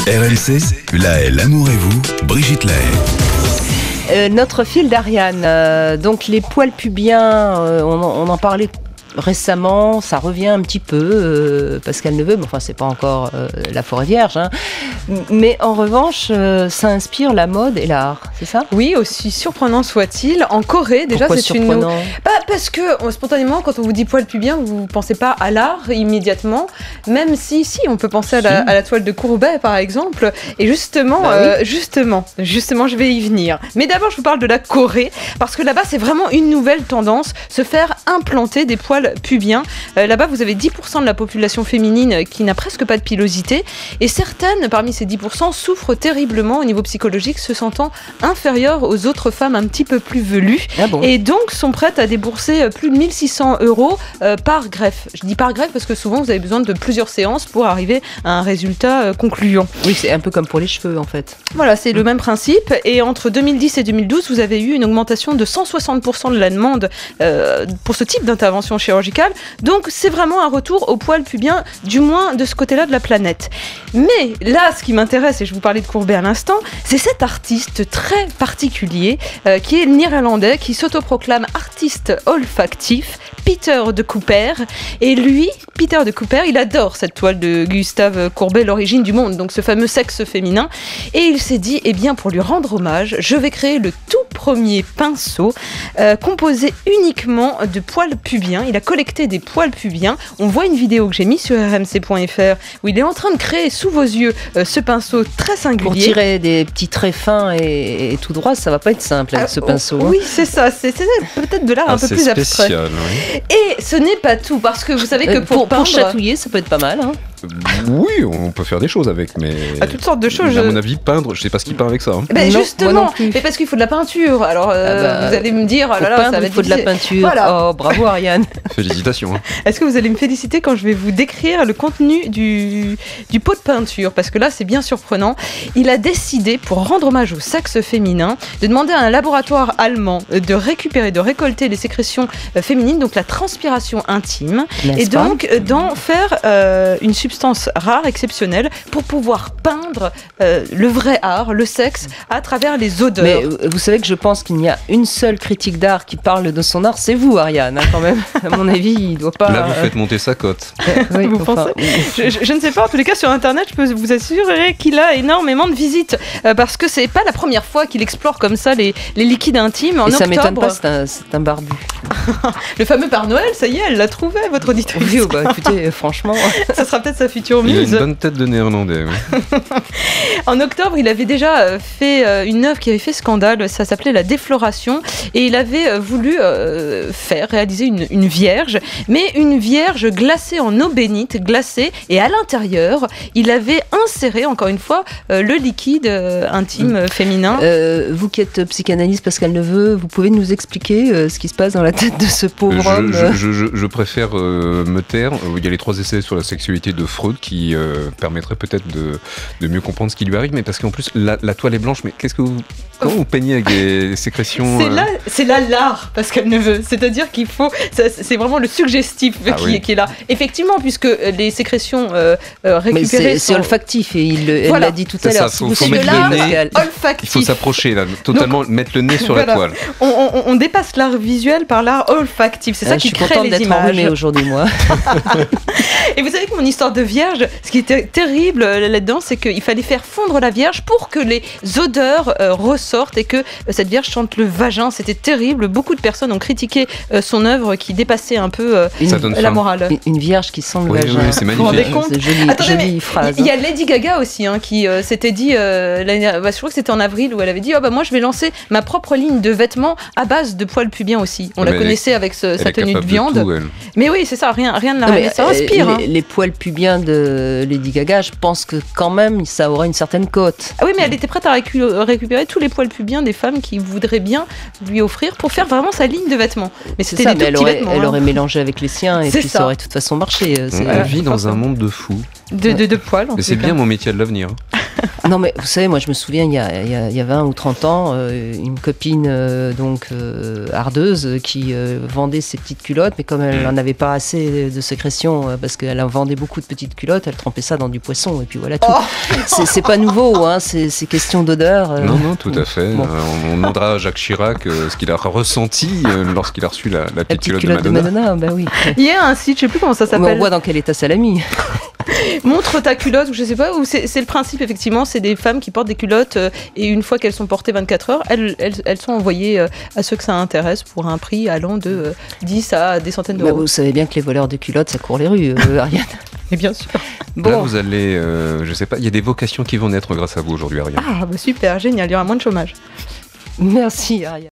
RMC, l'amour et vous, Brigitte Lahaye. Notre fil d'Ariane, donc les poils pubiens, on en parlait récemment, ça revient un petit peu, Pascal Neveu, mais enfin c'est pas encore la forêt vierge, hein. Mais en revanche, ça inspire la mode et l'art, c'est ça ? Oui, aussi surprenant soit-il. En Corée, déjà, Pourquoi c'est surprenant ? Parce que spontanément, quand on vous dit poil pubien, vous ne pensez pas à l'art immédiatement, même si on peut penser à la toile de Courbet, par exemple. Et justement, justement, je vais y venir. Mais d'abord, je vous parle de la Corée, parce que là-bas, c'est vraiment une nouvelle tendance, se faire implanter des poils pubiens. Là-bas, vous avez 10% de la population féminine qui n'a presque pas de pilosité, et certaines, parmi ces 10%, souffrent terriblement au niveau psychologique, se sentant inférieures aux autres femmes un petit peu plus velues, et donc sont prêtes à débourser plus de 1600 € par greffe. Je dis par greffe parce que souvent, vous avez besoin de plusieurs séances pour arriver à un résultat concluant. Oui, c'est un peu comme pour les cheveux, en fait. Voilà, c'est le même principe, et entre 2010 et 2012, vous avez eu une augmentation de 160% de la demande pour ce type d'intervention chirurgicale, donc c'est vraiment un retour au poil pubien, du moins de ce côté-là de la planète. Mais là, ce qui m'intéresse, et je vous parlais de Courbet à l'instant, c'est cet artiste très particulier qui est néerlandais, qui s'autoproclame artiste olfactif, Peter de Cooper. Et lui, Peter de Cooper, il adore cette toile de Gustave Courbet, L'origine du monde, donc ce fameux sexe féminin. Et il s'est dit, eh bien, pour lui rendre hommage, je vais créer le tout premier pinceau composé uniquement de poils pubiens. Il a collecté des poils pubiens. On voit une vidéo que j'ai mise sur rmc.fr où il est en train de créer sous vos yeux ce pinceau très singulier. Pour tirer des petits traits fins et tout droit, ça va pas être simple avec ce pinceau. Oui, c'est ça. C'est peut-être de l'art un peu plus abstrait. Oui. Et ce n'est pas tout, parce que vous savez que pour peindre... Pour chatouiller, ça peut être pas mal, hein. Oui, on peut faire des choses avec, mais à toutes sortes de choses. À mon avis, peindre, je sais pas ce qu'il peint avec ça. Hein. Ben non, justement, mais parce qu'il faut de la peinture. Alors, vous allez me dire, oh là là, ça va il faut de la peinture. Voilà. Oh, bravo Ariane. Félicitations. Hein. Est-ce que vous allez me féliciter quand je vais vous décrire le contenu du pot de peinture ? Parce que là, c'est bien surprenant. Il a décidé, pour rendre hommage au sexe féminin, de demander à un laboratoire allemand de récupérer, de récolter les sécrétions féminines, donc la transpiration intime, et donc d'en faire une substance rare, exceptionnelle, pour pouvoir peindre le vrai art, le sexe, à travers les odeurs. Mais vous savez que je pense qu'il n'y a une seule critique d'art qui parle de son art, c'est vous, Ariane, hein, quand même. À mon avis, il doit pas... Là, vous faites monter sa cote. Oui, vous pensez je ne sais pas, en tous les cas, sur Internet, je peux vous assurer qu'il a énormément de visites, parce que c'est pas la première fois qu'il explore comme ça les liquides intimes. En Et ça octobre, m'étonne pas, c'est un barbu. Le fameux Père Noël, ça y est, elle l'a trouvé, votre auditrice. Oui, bah écoutez, franchement... Ça sera peut-être sa future muse. Il a une bonne tête de néerlandais. Oui. En octobre, il avait déjà fait une œuvre qui avait fait scandale, ça s'appelait La Défloration, et il avait voulu réaliser une vierge, mais une vierge glacée en eau bénite, glacée, et à l'intérieur, il avait inséré, encore une fois, le liquide intime féminin. Vous qui êtes psychanalyste, Pascal Neveu, vous pouvez nous expliquer ce qui se passe dans la tête de ce pauvre homme je préfère me taire. Il y a les 3 essais sur la sexualité de Freud qui permettraient peut-être de mieux comprendre ce qui lui arrive, mais parce qu'en plus la toile est blanche, mais comment vous peignez avec des sécrétions C'est là l'art, Pascal Neveu, c'est-à-dire qu'il faut, c'est vraiment le suggestif qui est là, effectivement, puisque les sécrétions récupérées c'est olfactif, et elle l'a dit tout à l'heure. Il faut s'approcher là, totalement, donc, mettre le nez sur la toile. On dépasse l'art visuel par l'art olfactif, c'est ça qui crée les images. Je suis contente d'être enrhumée aujourd'hui, moi. Et vous savez que mon histoire de vierge, ce qui était terrible là-dedans, c'est qu'il fallait faire fondre la vierge pour que les odeurs ressortent et que cette vierge sente le vagin. C'était terrible. Beaucoup de personnes ont critiqué son œuvre qui dépassssait un peu la morale. Une vierge qui sent le vagin. Oui, c'est magnifique. C'est jolie phrase. Il y a Lady Gaga aussi qui s'était dit, je crois que c'était en avril, où elle avait dit moi je vais lancer ma propre ligne de vêtements à base de poils pubiens aussi. On la connaissait avec sa tenue de viande. Tout, mais oui, c'est ça, rien de la ça inspire. Les poils pubiens de Lady Gaga, je pense que quand même ça aura une certaine cote. Ah oui, mais elle était prête à récupérer tous les poils pubiens des femmes qui voudraient bien lui offrir pour faire vraiment sa ligne de vêtements. Mais c'était des tout petits vêtements. Elle aurait mélangé avec les siens et puis ça aurait de toute façon marché. On vit dans un monde de fous. De poils. Et c'est bien mon métier de l'avenir. Non, mais vous savez, moi, je me souviens, il y a 20 ou 30 ans, une copine ardeuse qui vendait ses petites culottes, mais comme elle n'en avait pas assez de sécrétion, parce qu'elle en vendait beaucoup de petites culottes, elle trempait ça dans du poisson, et puis voilà tout. C'est pas nouveau, hein, c'est question d'odeur. Non, tout à fait. Bon. On demandera à Jacques Chirac ce qu'il a ressenti lorsqu'il a reçu la petite culotte de Madonna. Bah oui. Il y a un site, je sais plus comment ça s'appelle. Mais on voit dans quel état ça l'a mis. Montre ta culotte, ou je sais pas, ou c'est le principe, effectivement, c'est des femmes qui portent des culottes et une fois qu'elles sont portées 24 heures, elles sont envoyées à ceux que ça intéresse pour un prix allant de 10 à des centaines d'euros. Bah, vous savez bien que les voleurs de culottes, ça court les rues, Ariane. Et bien sûr. Bon. Là, vous allez, je sais pas, il y a des vocations qui vont naître grâce à vous aujourd'hui, Ariane. Ah, bah super, génial, il y aura moins de chômage. Merci, Ariane.